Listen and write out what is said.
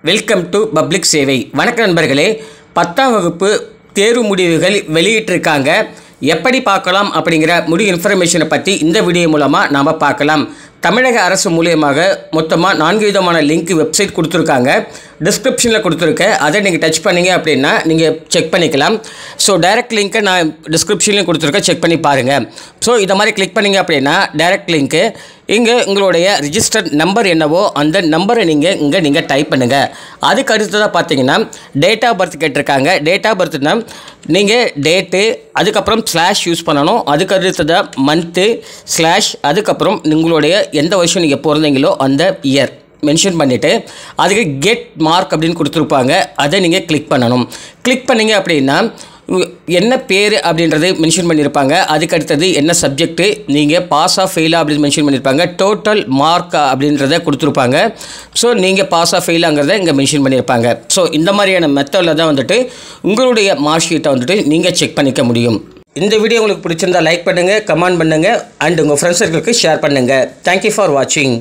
Welcome to public சேவை. வணக்க நண்பர்களே, 10ஆம் வகுப்பு தேர்வு முடிவுகள் வெளியிட்டிருக்காங்க. எப்படி பார்க்கலாம் அப்படிங்கிற முழு இன்ஃபர்மேஷனை பற்றி இந்த வீடியோ மூலமாக நாம் பார்க்கலாம். தமிழக அரசு மூலியமாக மொத்தமாக 4 விதமான லிங்க் வெப்சைட் கொடுத்துருக்காங்க. டிஸ்கிரிப்ஷனில் கொடுத்துருக்கேன். அதை நீங்கள் டச் பண்ணிங்க அப்படின்னா நீங்கள் செக் பண்ணிக்கலாம். ஸோ டைரக்ட் லிங்க்கை நான் டிஸ்கிரிப்ஷன்லையும் கொடுத்துருக்கேன், செக் பண்ணி பாருங்கள். ஸோ இதை மாதிரி கிளிக் பண்ணிங்க அப்படின்னா டைரக்ட் லிங்க்கு இங்கே உங்களுடைய ரிஜிஸ்டர்ட் நம்பர் என்னவோ அந்த நம்பரை நீங்கள் டைப் பண்ணுங்கள். அதுக்கு அடுத்ததாக பார்த்தீங்கன்னா டேட் ஆஃப் பர்த் கேட்டிருக்காங்க. டேட் ஆஃப் பர்த்னா நீங்கள் டேட்டு, அதுக்கப்புறம் ஸ்லாஷ் யூஸ் பண்ணணும். அதுக்கு அடுத்ததாக மந்த்து ஸ்லாஷ், அதுக்கப்புறம் உங்களுடைய எந்த வருஷம் நீங்கள் பிறந்தீங்களோ அந்த இயர் மென்ஷன் பண்ணிவிட்டு அதுக்கு கெட் மார்க் அப்படின்னு கொடுத்துருப்பாங்க. அதை நீங்கள் கிளிக் பண்ணணும். கிளிக் பண்ணிங்க அப்படின்னா என்ன பேர் அப்படின்றது மென்ஷன் பண்ணியிருப்பாங்க. அதுக்கு அடுத்தது என்ன சப்ஜெக்ட்டு, நீங்கள் பாஸ் ஆஃப் ஃபெயிலாக அப்படின்னு மென்ஷன் பண்ணியிருப்பாங்க. டோட்டல் மார்க் அப்படின்றத கொடுத்துருப்பாங்க. ஸோ நீங்கள் பாஸ் ஆஃப் ஃபெயிலாங்கிறத இங்கே மென்ஷன் பண்ணியிருப்பாங்க. ஸோ இந்த மாதிரியான மெத்தடில் தான் வந்துட்டு உங்களுடைய மார்க் ஷீட்டை வந்துட்டு நீங்கள் செக் பண்ணிக்க முடியும். இந்த வீடியோ உங்களுக்கு பிடிச்சிருந்தால் லைக் பண்ணுங்கள், கமெண்ட் பண்ணுங்கள் அண்ட் உங்கள் ஃப்ரெண்ட்ஸ் சர்க்கிளுக்கு ஷேர் பண்ணுங்கள். தேங்க்யூ ஃபார் வாட்சிங்.